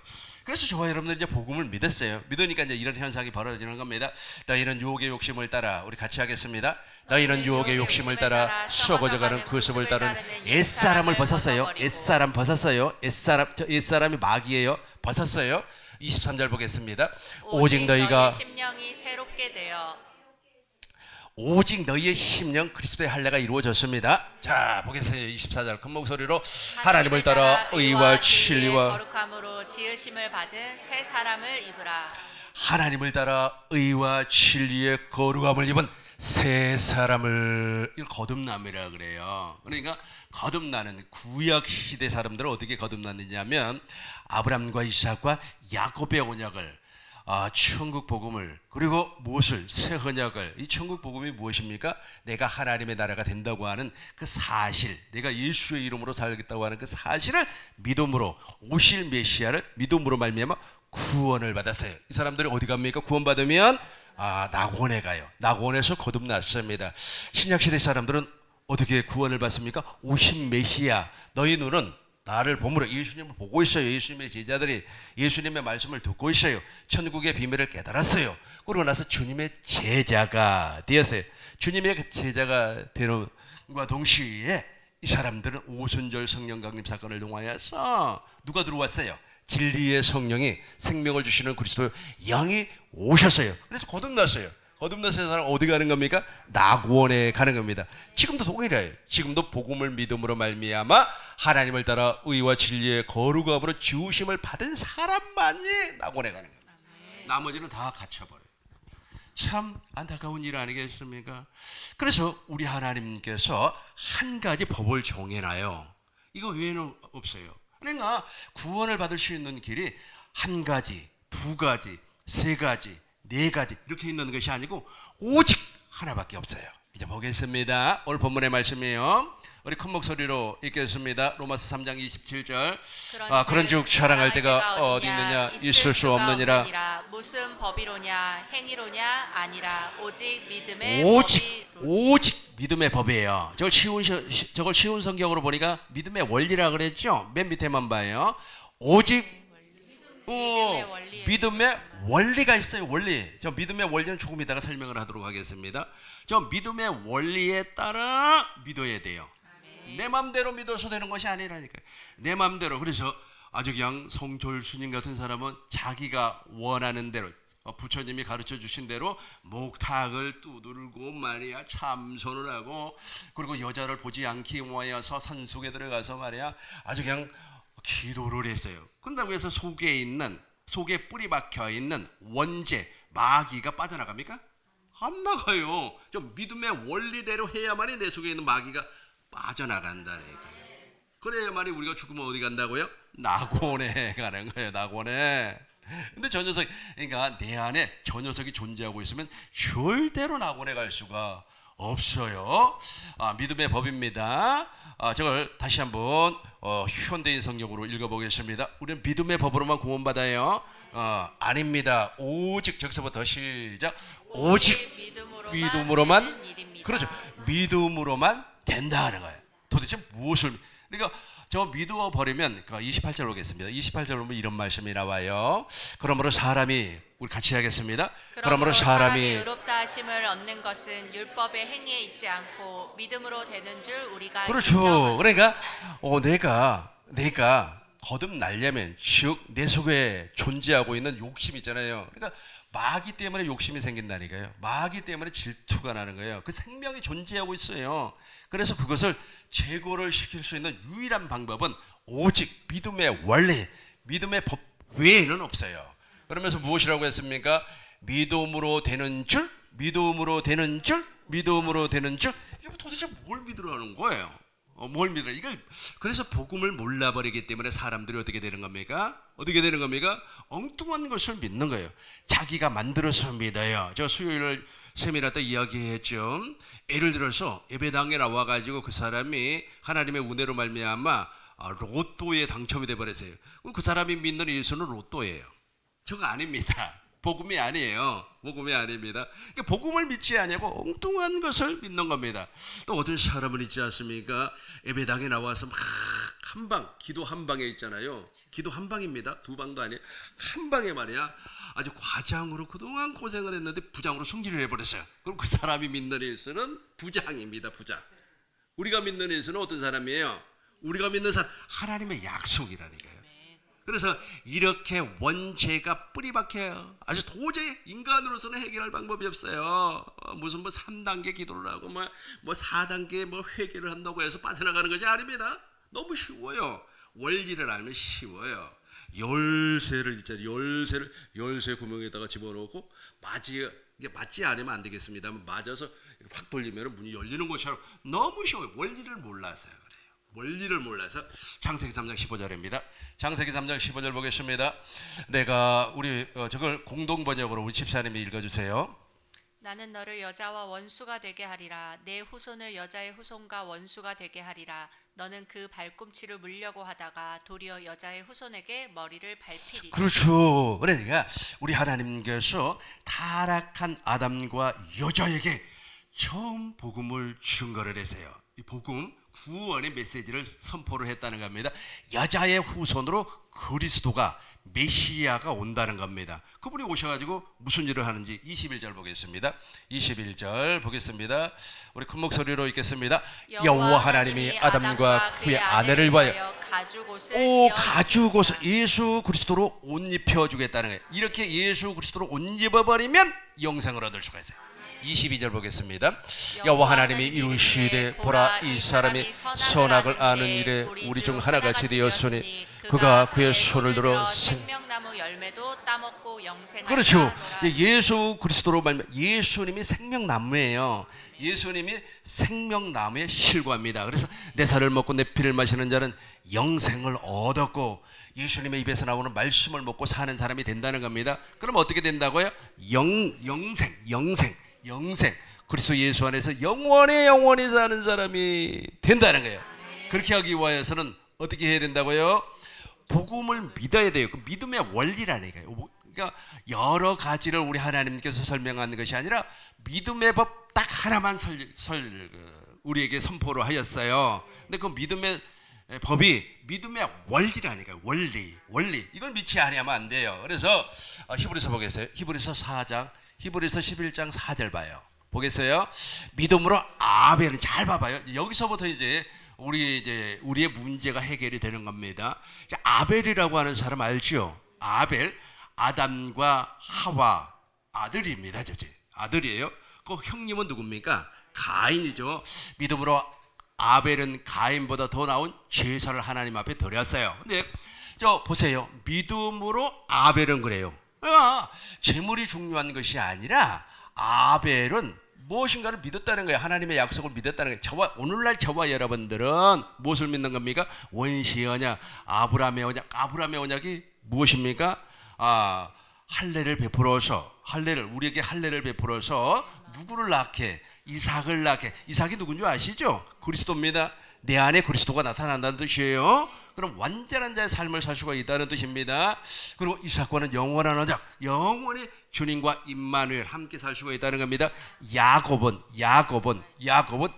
그래서 저와 여러분들 이제 복음을 믿었어요. 믿으니까 이제 이런 현상이 벌어지는 겁니다. 너희는 유혹의 욕심을 따라, 우리 같이 하겠습니다. 너희는 유혹의 욕심을 따라 썩어져가는 그 습을 따르는 옛사람을 벗었어요. 옛사람 벗었어요. 옛사람이 마귀예요. 벗었어요. 23절 보겠습니다. 오직 너희가 심령이 새롭게 되어 오직 너희의 심령 그리스도의 할례가 이루어졌습니다. 자 보겠어요. 24절 큰 목소리로 하나님을 따라 의와 진리와 거룩함으로 지으심을 받은 새 사람을 입으라. 하나님을 따라 의와 진리의 거룩함을 입은 새 사람을 거듭남이라 그래요. 그러니까 거듭나는 구약 시대 사람들은 어떻게 거듭났느냐면 아브람과 이삭과 야곱의 언약을 천국 복음을 그리고 무엇을 새 언약을 이 천국 복음이 무엇입니까? 내가 하나님의 나라가 된다고 하는 그 사실, 내가 예수의 이름으로 살겠다고 하는 그 사실을 믿음으로 오실 메시아를 믿음으로 말미암아 구원을 받았어요. 이 사람들이 어디 갑니까? 구원 받으면 낙원에 가요. 낙원에서 거듭났습니다. 신약시대 사람들은 어떻게 구원을 받습니까? 오신 메시아 너희 눈은 나를 보므로 예수님을 보고 있어요. 예수님의 제자들이 예수님의 말씀을 듣고 있어요. 천국의 비밀을 깨달았어요. 그러고 나서 주님의 제자가 되었어요. 주님의 제자가 되는과 동시에 이 사람들은 오순절 성령 강림 사건을 통하여서 누가 들어왔어요? 진리의 성령이 생명을 주시는 그리스도 영이 오셨어요. 그래서 거듭났어요. 거듭나서 사람 어디 가는 겁니까? 낙원에 가는 겁니다. 지금도 동일해요. 지금도 복음을 믿음으로 말미암아 하나님을 따라 의와 진리의 거룩함으로 지으심을 받은 사람만이 낙원에 가는 겁니다. 나머지는 다 갇혀버려요. 참 안타까운 일 아니겠습니까? 그래서 우리 하나님께서 한 가지 법을 정해놔요. 이거 외에는 없어요. 그러니까 구원을 받을 수 있는 길이 한 가지, 두 가지, 세 가지, 네 가지 이렇게 있는 것이 아니고 오직 하나밖에 없어요. 이제 보겠습니다. 오늘 본문의 말씀이에요. 우리 큰 목소리로 읽겠습니다. 로마서 3장 27절. 그런즉 자랑할 때가 어디 있느냐? 있을 수 없느니라. 무슨 법이로냐? 행위로냐? 아니라 오직 믿음의 오직 믿음의 법이에요. 저걸 쉬운 성경으로 보니까 믿음의 원리라 그랬죠. 맨 밑에만 봐요. 오직 믿음의 원리가 있어요. 원리. 저 믿음의 원리는 조금 이따가 설명을 하도록 하겠습니다. 저 믿음의 원리에 따라 믿어야 돼요. 내 맘대로 믿어서 되는 것이 아니라니까요. 내 맘대로. 그래서 아주 그냥 성졸스님 같은 사람은 자기가 원하는 대로 부처님이 가르쳐 주신 대로 목탁을 두들고 말이야 참선을 하고 그리고 여자를 보지 않기 위하여서 산속에 들어가서 말이야 아주 그냥 기도를 했어요. 그런다고 해서 속에 뿌리 박혀 있는 원죄 마귀가 빠져나갑니까? 안 나가요. 좀 믿음의 원리대로 해야만이 내 속에 있는 마귀가 빠져나간다니까요. 그래야만이 우리가 죽으면 어디 간다고요? 낙원에 가는 거예요. 낙원에. 근데 저 녀석, 그러니까 내 안에 저 녀석이 존재하고 있으면 절대로 낙원에 갈 수가 없어요. 믿음의 법입니다. 저걸 다시 한번 현대인 성경으로 읽어보겠습니다. 우리는 믿음의 법으로만 구원받아요. 아닙니다. 오직 저기서부터 시작. 오직 믿음으로만 되는 일입니다. 그렇죠. 믿음으로만 된다 하는 거예요. 도대체 무엇을 그러니까 저 믿어 버리면 28절 보겠습니다. 28절 보면 이런 말씀이 나와요. 그러므로 사람이 우리 같이 하겠습니다. 그러므로 사람이 의롭다 하심을 얻는 것은 율법의 행위에 있지 않고 믿음으로 되는 줄 우리가 그렇죠. 인정하노라. 그러니까 내가 거듭나려면 즉 내 속에 존재하고 있는 욕심 있잖아요. 그러니까 마귀 때문에 욕심이 생긴다니까요. 마귀 때문에 질투가 나는 거예요. 그 생명이 존재하고 있어요. 그래서 그것을 제거를 시킬 수 있는 유일한 방법은 오직 믿음의 원리, 믿음의 법 외에는 없어요. 그러면서 무엇이라고 했습니까? 믿음으로 되는 줄, 믿음으로 되는 줄, 믿음으로 되는 줄. 이게 도대체 뭘 믿으라는 거예요? 뭘 믿으라? 이걸 그래서 복음을 몰라버리기 때문에 사람들이 어떻게 되는 겁니까? 어떻게 되는 겁니까? 엉뚱한 것을 믿는 거예요. 자기가 만들어서 믿어요. 저 수요일 세미나 때 이야기했죠. 예를 들어서 예배당에 나와가지고 그 사람이 하나님의 은혜로 말미암아 로또에 당첨이 돼 버렸어요. 그 사람이 믿는 예수는 로또예요. 저거 아닙니다. 복음이 아니에요. 복음이 아닙니다. 그러니까 복음을 믿지 않냐고 엉뚱한 것을 믿는 겁니다. 또 어떤 사람은 있지 않습니까? 예배당에 나와서 막 한방 기도 한 방에 있잖아요. 기도 한 방입니다. 두 방도 아니에요. 한 방에 말이야. 아주 과장으로 그동안 고생을 했는데 부장으로 승진을 해버렸어요. 그럼 그 사람이 믿는 예수는 부장입니다. 부장. 우리가 믿는 예수는 어떤 사람이에요? 우리가 믿는 사람 하나님의 약속이라니까요. 그래서 이렇게 원죄가 뿌리박혀요. 아주 도저히 인간으로서는 해결할 방법이 없어요. 무슨 3단계 기도를 하고 뭐 4단계 회개를 한다고 해서 빠져나가는 것이 아닙니다. 너무 쉬워요. 원리를 알면 쉬워요. 열쇠를 있잖아요. 열쇠 구멍에다가 집어넣고 맞지 않으면 안 되겠습니다. 맞아서 확 돌리면 문이 열리는 것처럼 너무 쉬워요. 원리를 몰라서요. 원리를 몰라서. 창세기 3장 15절입니다. 창세기 3장 15절 보겠습니다. 내가 우리 저걸 공동 번역으로 우리 집사님이 읽어주세요. 나는 너를 여자와 원수가 되게 하리라. 내 후손을 여자의 후손과 원수가 되게 하리라. 너는 그 발꿈치를 물려고 하다가 도리어 여자의 후손에게 머리를 밟히리라. 그렇죠. 그러니까 우리 하나님께서 타락한 아담과 여자에게 처음 복음을 증거를 했어요. 이 복음 구원의 메시지를 선포를 했다는 겁니다. 여자의 후손으로 그리스도가 메시아가 온다는 겁니다. 그분이 오셔가지고 무슨 일을 하는지 21절 보겠습니다. 21절 보겠습니다. 우리 큰 목소리로 읽겠습니다. 여호와 하나님이 아담과 그의 아내를 위하여 가죽옷을 예수 그리스도로 옷 입혀주겠다는 거예요. 이렇게 예수 그리스도로 옷 입어버리면 영생을 얻을 수가 있어요. 22절 보겠습니다. 여호와 하나님이 이르시되 보라 이 사람이 선악을 아는 일에 우리 중 하나같이 되었으니 그가 그의 손을 들어 생명나무 열매도 따먹고 영생을 그렇죠. 예수 그리스도로 말면 예수님이 생명나무예요. 예수님이 생명나무의 실과입니다. 그래서 내 살을 먹고 내 피를 마시는 자는 영생을 얻었고 예수님의 입에서 나오는 말씀을 먹고 사는 사람이 된다는 겁니다. 그럼 어떻게 된다고요? 영생. 그리스도 예수 안에서 영원히 사는 사람이 된다는 거예요. 그렇게 하기 위해서는 어떻게 해야 된다고요? 복음을 믿어야 돼요. 그 믿음의 원리라니까요. 그러니까 여러 가지를 우리 하나님께서 설명하는 것이 아니라 믿음의 법 딱 하나만 우리에게 선포를 하였어요. 근데 그 믿음의 법이 믿음의 원리라니까요. 원리. 이걸 믿지 아니하면 안 돼요. 그래서 히브리서 보겠어요. 히브리서 11장 4절 봐요. 보겠어요? 믿음으로 아벨은 잘 봐봐요. 여기서부터 이제 우리의 문제가 해결이 되는 겁니다. 아벨이라고 하는 사람 알죠? 아벨, 아담과 하와 아들입니다. 아들이에요. 그 형님은 누굽니까? 가인이죠. 믿음으로 아벨은 가인보다 더 나은 제사를 하나님 앞에 드렸어요. 근데 보세요. 믿음으로 아벨은 그래요. 재물이 중요한 것이 아니라 아벨은 무엇인가를 믿었다는 거예요. 하나님의 약속을 믿었다는 거예요. 오늘날 저와 여러분들은 무엇을 믿는 겁니까? 원시의 언약, 아브라함의 언약. 아브라함의 언약이 무엇입니까? 우리에게 할례를 베풀어서 누구를 낳게? 이삭을 낳게. 이삭이 누군지 아시죠? 그리스도입니다. 내 안에 그리스도가 나타난다는 뜻이에요. 그럼 완전한 자의 삶을 살 수가 있다는 뜻입니다. 그리고 이삭과는 영원한 언약, 영원히 주님과 임마누엘 함께 살 수가 있다는 겁니다. 야곱은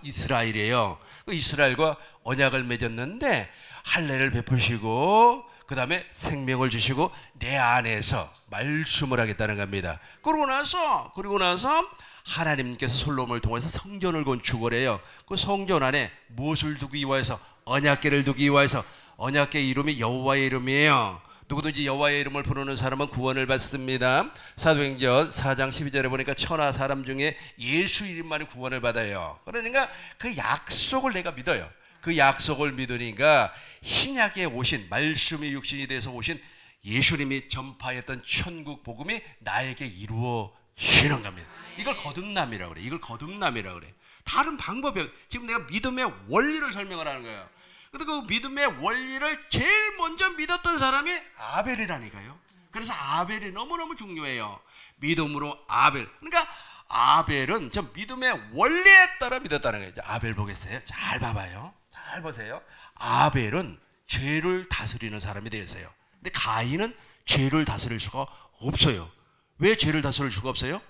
이스라엘이에요. 그 이스라엘과 언약을 맺었는데 할례를 베푸시고 그 다음에 생명을 주시고 내 안에서 말씀을 하겠다는 겁니다. 그러고 나서 하나님께서 솔로몬을 통해서 성전을 건축을 해요. 그 성전 안에 무엇을 두기 위하여서? 언약궤를 두기 위하여서. 언약궤 이름이 여호와의 이름이에요. 누구든지 여호와의 이름을 부르는 사람은 구원을 받습니다. 사도행전 4장 12절에 보니까 천하 사람 중에 예수 이름만이 구원을 받아요. 그러니까 그 약속을 내가 믿어요. 그 약속을 믿으니까 신약에 오신, 말씀이 육신이 돼서 오신 예수님이 전파했던 천국 복음이 나에게 이루어지는 겁니다. 이걸 거듭남이라고 그래. 이걸 거듭남이라고 그래. 다른 방법이, 지금 내가 믿음의 원리를 설명을 하는 거예요. 근데 그 믿음의 원리를 제일 먼저 믿었던 사람이 아벨이라니까요. 그래서 아벨이 너무너무 중요해요. 믿음으로 아벨. 그러니까 아벨은 저 믿음의 원리에 따라 믿었다는 거예요. 아벨 보겠어요? 잘 봐봐요. 잘 보세요. 아벨은 죄를 다스리는 사람이 되었어요. 근데 가인은 죄를 다스릴 수가 없어요. 왜 죄를 다스릴 수가 없어요?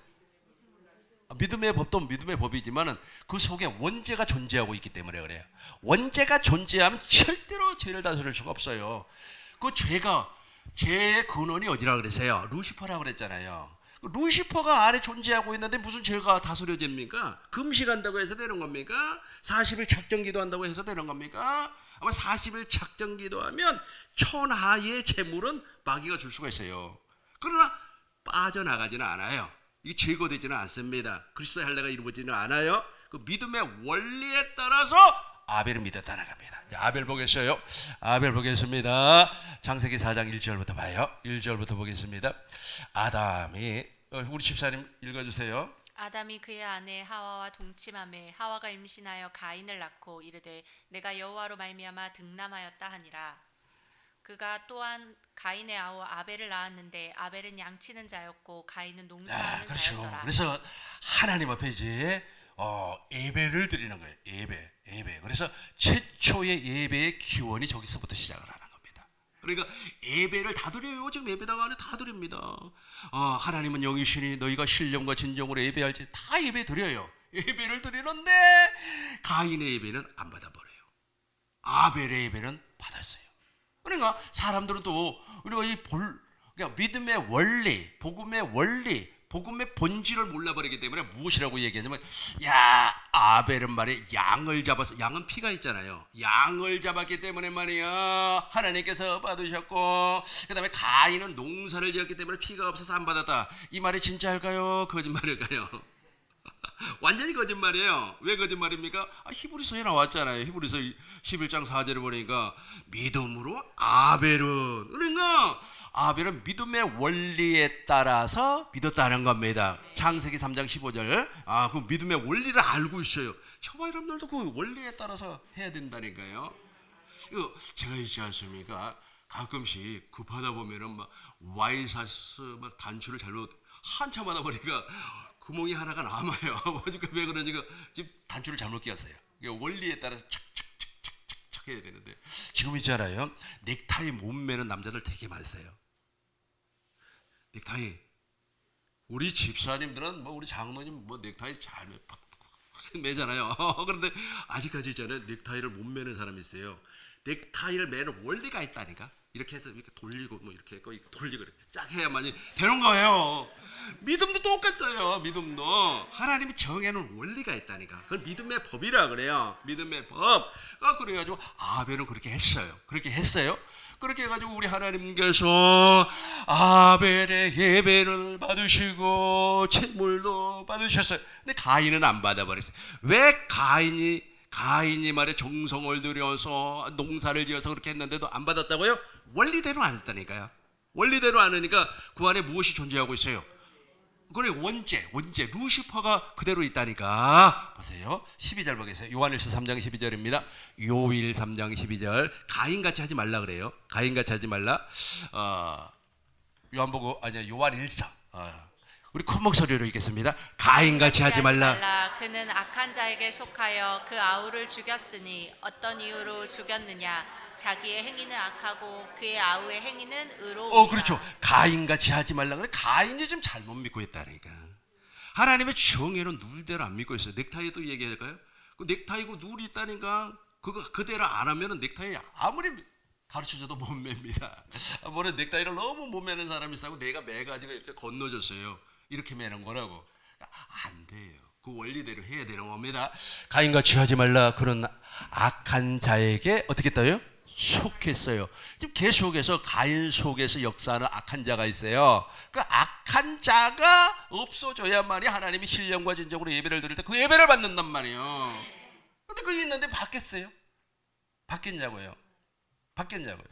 믿음의 법도 믿음의 법이지만 그 속에 원죄가 존재하고 있기 때문에 그래요. 원죄가 존재하면 절대로 죄를 다스릴 수가 없어요. 그 죄의 근원이 어디라 그랬어요? 루시퍼라고 그랬잖아요. 루시퍼가 안에 존재하고 있는데 무슨 죄가 다스려집니까? 금식한다고 해서 되는 겁니까? 40일 작정기도 한다고 해서 되는 겁니까? 아마 40일 작정기도 하면 천하의 재물은 마귀가 줄 수가 있어요. 그러나 빠져나가지는 않아요. 이게 제거되지는 않습니다. 그리스도의 할례가 이루어지지는 않아요. 그 믿음의 원리에 따라서 아벨을 믿었다는 겁니다. 아벨 보겠어요? 아벨 보겠습니다. 창세기 4장 1절부터 봐요. 1절부터 보겠습니다. 아담이, 우리 집사님 읽어주세요. 아담이 그의 아내 하와와 동침하매 하와가 임신하여 가인을 낳고 이르되 내가 여호와로 말미암아 득남하였다 하니라. 그가 또한 가인의 아우 아벨을 낳았는데 아벨은 양치는 자였고 가인은 농사하는 그렇죠. 자였더라. 그래서 하나님 앞에 이제 예배를 드리는 거예요. 예배. 그래서 최초의 예배의 기원이 저기서부터 시작을 하는 겁니다. 그러니까 예배를 다 드려요. 지금 예배당 안에 다 드립니다. 하나님은 영이시니 너희가 신령과 진정으로 예배할지 다 예배 드려요. 예배를 드리는데 가인의 예배는 안 받아버려요. 아벨의 예배는 받았어요. 그러니까 사람들은 또 우리가 그러니까 믿음의 원리, 복음의 본질을 몰라버리기 때문에 무엇이라고 얘기하냐면, 야, 아벨은 말이야 양을 잡아서, 양은 피가 있잖아요. 양을 잡았기 때문에 말이야 하나님께서 받으셨고, 그 다음에 가인은 농사를 지었기 때문에 피가 없어서 안 받았다. 이 말이 진짜일까요? 거짓말일까요? 완전히 거짓말이에요. 왜 거짓말입니까? 히브리서에 나왔잖아요. 히브리서 11장 4절을 보니까 믿음으로 아벨은, 그러니까 아벨은 믿음의 원리에 따라서 믿었다는 겁니다. 창세기 3장 15절. 그 믿음의 원리를 알고 있어요. 저와 여러분들도 그 원리에 따라서 해야 된다니까요. 제가 있지 않습니까? 가끔씩 급하다 보면은 막 와이사스 막 단추를 잘못 한참 하다 보니까 구멍이 하나가 남아요. 왜 그러니까 지금 단추를 잘못 끼웠어요. 원리에 따라서 착착착착착 해야 되는데, 지금 있잖아요. 넥타이 못 매는 남자들 되게 많으세요. 넥타이. 우리 집사님들은 우리 장로님 넥타이 잘 매잖아요. 그런데 아직까지 있잖아요. 넥타이를 못 매는 사람이 있어요. 넥타이를 매는 원리가 있다니까. 이렇게 해서 이렇게 돌리고 이렇게 했고 돌리고 이렇게 쫙 해야만이 되는 거예요. 믿음도 똑같아요. 믿음도 하나님이 정해놓은 원리가 있다니까. 그건 믿음의 법이라 그래요. 믿음의 법. 그래가지고 아벨은 그렇게 했어요. 그렇게 해가지고 우리 하나님께서 아벨의 예배를 받으시고 제물도 받으셨어요. 근데 가인은 안 받아버렸어요. 왜 가인이 말에 정성을 들여서 농사를 지어서 그렇게 했는데도 안 받았다고요? 원리대로 안 했다니까요. 원리대로 안 하니까 그 안에 무엇이 존재하고 있어요? 그래, 원죄, 루시퍼가 그대로 있다니까. 보세요. 12절 보겠어요. 요한일서 3장 12절입니다. 요일 3장 12절. 가인같이 하지 말라 그래요. 가인같이 하지 말라. 요한일서. 우리 큰 목소리로 읽겠습니다. 가인같이 하지 말라. 그는 악한 자에게 속하여 그 아우를 죽였으니 어떤 이유로 죽였느냐? 자기의 행위는 악하고 그의 아우의 행위는 의로우니라. 그렇죠. 가인같이 하지 말라. 그래 가인이 지금 잘못 믿고 있다니까. 하나님의 정의는 룰대로 안 믿고 있어요. 넥타이도 얘기할까요? 그 넥타이고 룰이 있다니까. 그거 그대로 안 하면은 넥타이 아무리 가르쳐줘도 못 맵니다. 뭐래 넥타이를 너무 못 매는 사람이 있고 내가 매가지고 이렇게 건너줬어요. 이렇게 매는 거라고. 안 돼요. 그 원리대로 해야 되는 겁니다. 가인같이 하지 말라. 그런 악한 자에게 어떻게 했다요? 속했어요. 지금 계속해서 가인 속에서 역사하는 악한 자가 있어요. 그 악한 자가 없어져야만이 하나님이 신령과 진정으로 예배를 드릴 때 그 예배를 받는단 말이에요. 근데 그게 있는데 바뀌었어요? 바뀌었냐고요? 바뀌었냐고요?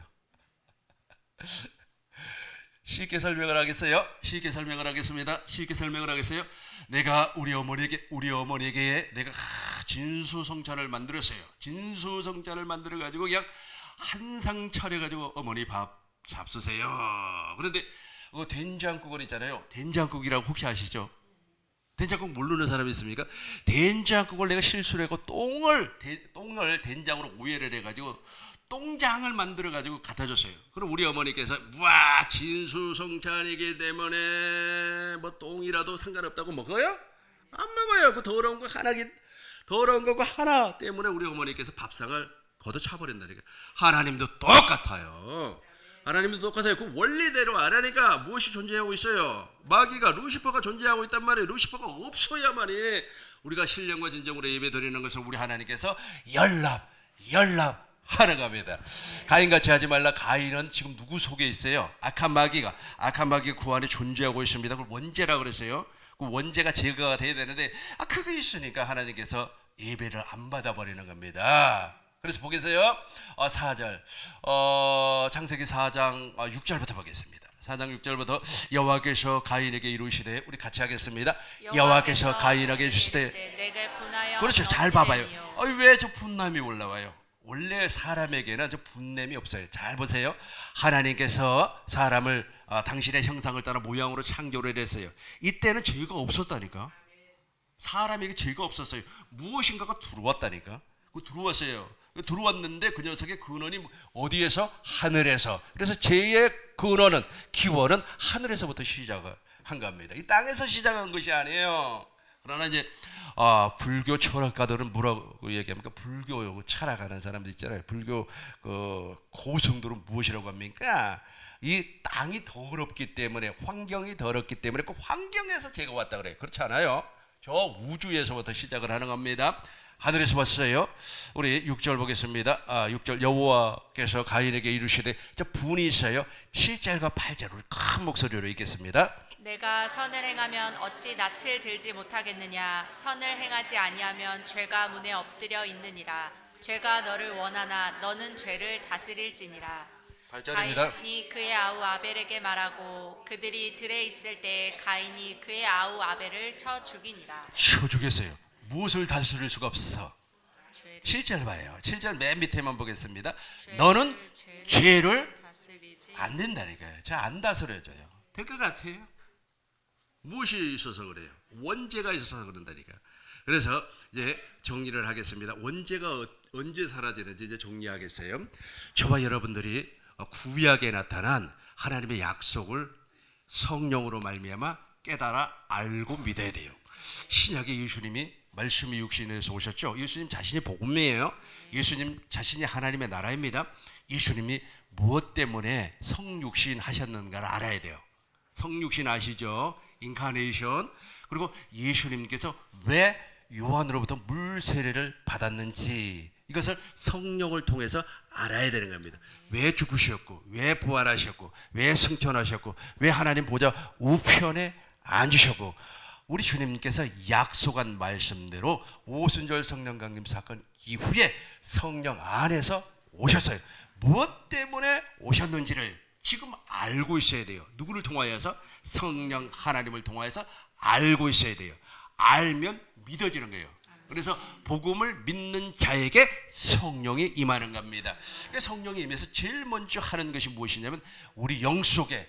쉽게 설명을 하겠어요? 쉽게 설명을 하겠습니다. 쉽게 설명을 하겠어요? 내가 우리 어머니에게 내가 진수성찬을 만들었어요. 진수성찬을 만들어 가지고 그냥 한 상 차려 가지고 어머니 밥 잡수세요. 그런데 된장국은 있잖아요. 된장국이라고 혹시 아시죠? 된장국 모르는 사람이 있습니까? 된장국을 내가 실수를 했고 똥을 된장으로 오해를 해가지고 똥장을 만들어가지고 갖다 줬어요. 그럼 우리 어머니께서 와 진수성찬이기 때문에 뭐 똥이라도 상관없다고 먹어요? 안 먹어요. 그 더러운 거 하나 때문에 우리 어머니께서 밥상을 걷어차버린다니까. 하나님도 똑같아요. 하나님도 똑같아요. 그 원리대로 안 하니까 무엇이 존재하고 있어요? 마귀가 루시퍼가 존재하고 있단 말이에요. 루시퍼가 없어야만이 우리가 신령과 진정으로 예배 드리는 것을 우리 하나님께서 연락하는 겁니다. 가인같이 하지 말라. 가인은 지금 누구 속에 있어요? 악한 마귀가 그 안에 존재하고 있습니다. 그걸 원죄라 그랬어요. 그 원죄가 제거가 돼야 되는데 그게 있으니까 하나님께서 예배를 안 받아버리는 겁니다. 그래서 보겠어요. 4절 창세기 4장 6절부터 보겠습니다. 4장 6절부터 여호와께서 가인에게 이루시되, 우리 같이 하겠습니다. 여호와께서 가인에게 이르시되. 내게 분하여 그렇죠. 잘 봐봐요. 왜 저 분남이 올라와요? 원래 사람에게는 저 분냄이 없어요. 잘 보세요. 하나님께서 사람을 당신의 형상을 따라 모양으로 창조를 했어요. 이때는 죄가 없었다니까. 사람에게 죄가 없었어요. 무엇인가가 들어왔다니까. 들어왔어요. 들어왔는데 그 녀석의 근원이 어디에서? 하늘에서. 그래서 죄의 근원은, 기원은 하늘에서부터 시작을 한 겁니다. 이 땅에서 시작한 것이 아니에요. 그러나 이제 불교 철학가들은 뭐라고 얘기합니까? 불교 철학하는 사람들 있잖아요. 불교 고승들은 무엇이라고 합니까? 이 땅이 더럽기 때문에, 환경이 더럽기 때문에 그 환경에서 죄가 왔다 그래요. 그렇지 않아요? 저 우주에서부터 시작을 하는 겁니다. 하늘에서 왔어요. 우리 6절 보겠습니다. 6절 여호와께서 가인에게 이르시되, 저 분이 있어요. 7절과 8절 우리 큰 목소리로 읽겠습니다. 내가 선을 행하면 어찌 낯을 들지 못하겠느냐? 선을 행하지 아니하면 죄가 문에 엎드려 있느니라. 죄가 너를 원하나 너는 죄를 다스릴지니라. 8절입니다. 가인이 그의 아우 아벨에게 말하고 그들이 들에 있을 때 가인이 그의 아우 아벨을 쳐 죽이니라. 쳐 죽였어요. 무엇을 다스릴 수가 없어서. 7절 봐요. 7절 맨 밑에만 보겠습니다. 너는 죄를 다스리지 안 된다니까요. 자, 안 다스려져요. 될 것 같아요. 무엇이 있어서 그래요? 원죄가 있어서 그런다니까. 그래서 이제 정리를 하겠습니다. 원죄가 언제 사라지는지 이제 정리하겠어요. 저와 여러분들이 구약에 나타난 하나님의 약속을 성령으로 말미암아 깨달아 알고 믿어야 돼요. 신약의 예수님이 말씀이 육신에서 오셨죠. 예수님 자신이 복음이에요. 예수님 자신이 하나님의 나라입니다. 예수님이 무엇 때문에 성육신 하셨는가를 알아야 돼요. 성육신 아시죠? 인카네이션. 그리고 예수님께서 왜 요한으로부터 물 세례를 받았는지, 이것을 성령을 통해서 알아야 되는 겁니다. 왜 죽으셨고, 왜 부활하셨고, 왜 승천하셨고, 왜 하나님 보좌 우편에 앉으셨고, 우리 주님께서 약속한 말씀대로 오순절 성령 강림 사건 이후에 성령 안에서 오셨어요. 무엇 때문에 오셨는지를 지금 알고 있어야 돼요. 누구를 통하여서? 성령 하나님을 통하여서 알고 있어야 돼요. 알면 믿어지는 거예요. 그래서 복음을 믿는 자에게 성령이 임하는 겁니다. 성령이 임해서 제일 먼저 하는 것이 무엇이냐면, 우리 영 속에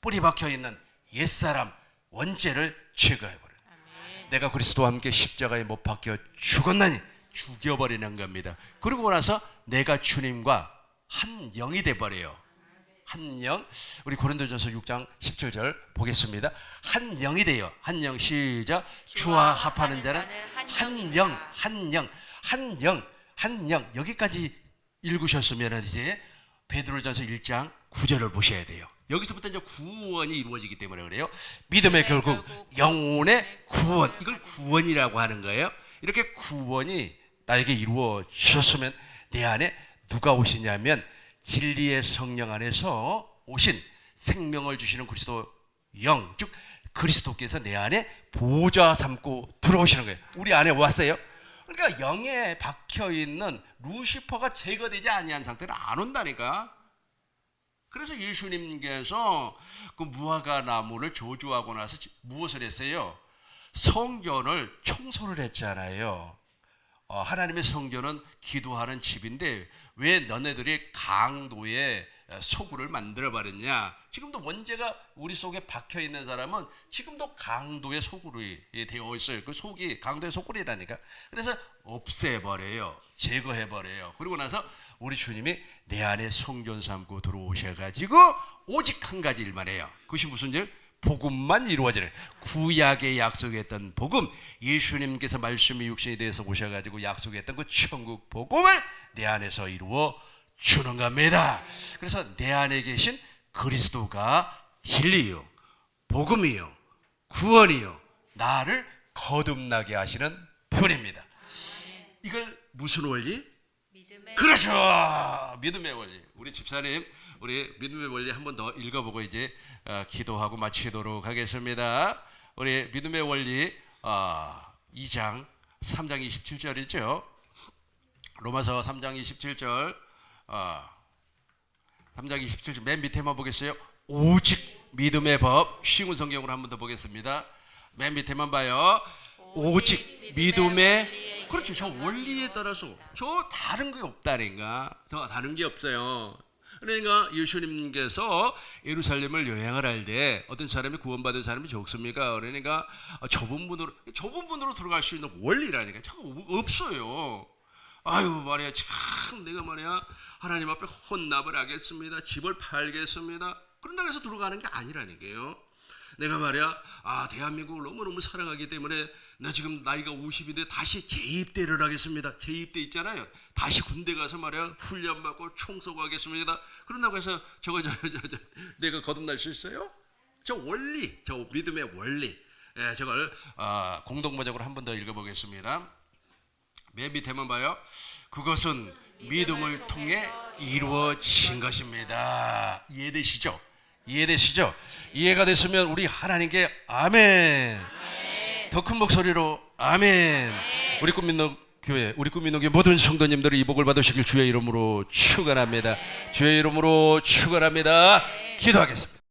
뿌리 박혀 있는 옛사람 원죄를 제거해버려요. 아멘. 내가 그리스도와 함께 십자가에 못 박혀 죽었나니 죽여버리는 겁니다. 그러고 나서 내가 주님과 한 영이 돼버려요. 한 영. 우리 고린도전서 6장 17절 보겠습니다. 한 영이 돼요. 한 영. 시작. 주와 합하는 자는 한 영, 한 영, 한 영, 한 영. 여기까지 읽으셨으면 이제 베드로전서 1장 9절을 보셔야 돼요. 여기서부터 이제 구원이 이루어지기 때문에 그래요. 믿음의 결국 영혼의 구원. 이걸 구원이라고 하는 거예요. 이렇게 구원이 나에게 이루어졌으면 내 안에 누가 오시냐면 진리의 성령 안에서 오신 생명을 주시는 그리스도 영, 즉 그리스도께서 내 안에 보좌 삼고 들어오시는 거예요. 우리 안에 왔어요. 그러니까 영에 박혀있는 루시퍼가 제거되지 아니한 상태는 안 온다니까. 그래서 예수님께서 그 무화과 나무를 저주하고 나서 무엇을 했어요? 성전을 청소를 했잖아요. 하나님의 성전은 기도하는 집인데 왜 너네들이 강도의 소굴을 만들어 버렸냐? 지금도 원죄가 우리 속에 박혀 있는 사람은 지금도 강도의 소굴이 되어 있어요. 그 속이 강도의 소굴이라니까. 그래서 없애버려요. 제거해버려요. 그리고 나서 우리 주님이 내 안에 성전 삼고 들어오셔가지고 오직 한 가지 일만 해요. 그것이 무슨 일? 복음만 이루어지는, 구약에 약속했던 복음, 예수님께서 말씀이 육신이 되어서 오셔가지고 약속했던 그 천국 복음을 내 안에서 이루어 주는 겁니다. 그래서 내 안에 계신 그리스도가 진리요, 복음이요, 구원이요, 나를 거듭나게 하시는 분입니다. 이걸 무슨 원리? 믿음의 그렇죠. 믿음의 원리. 우리 집사님, 우리 믿음의 원리 한 번 더 읽어보고 이제 기도하고 마치도록 하겠습니다. 우리 믿음의 원리 2장 3장 27절이죠. 로마서 3장 27절 3장 27절 맨 밑에만 보겠어요. 오직 믿음의 법. 쉬운 성경으로 한 번 더 보겠습니다. 맨 밑에만 봐요. 오직 믿음의, 그렇죠. 저 원리에 따라서 저 다른 게 없다니까. 저 다른 게 없어요. 그러니까 예수님께서 예루살렘을 여행을 할 때 어떤 사람이 구원받은 사람이 적습니까? 그러니까 좁은 문으로 들어갈 수 있는 원리라니까. 참 없어요. 아유 말이야, 참 내가 말이야 하나님 앞에 혼납을 하겠습니다. 집을 팔겠습니다. 그런다고 해서 들어가는 게 아니라니까요. 내가 말이야 대한민국을 너무너무 사랑하기 때문에 나 지금 나이가 50인데 다시 재입대를 하겠습니다. 재입대 있잖아요. 다시 군대 가서 말이야 훈련받고 총 쏘고 하겠습니다. 그런다고 해서 저거 내가 거듭날 수 있어요? 저 원리, 저 믿음의 원리, 저걸 공동번역으로 한 번 더 읽어보겠습니다. 맨 밑에만 봐요. 그것은 믿음을 통해 이루어진 것입니다. 이해되시죠? 이해되시죠? 이해가 됐으면 우리 하나님께 아멘. 더 큰 목소리로 아멘. 우리 꿈 믿는 교회, 우리 꿈 믿는 교회 모든 성도님들이 이 복을 받으시길 주의 이름으로 축원합니다. 주의 이름으로 축원합니다. 기도하겠습니다.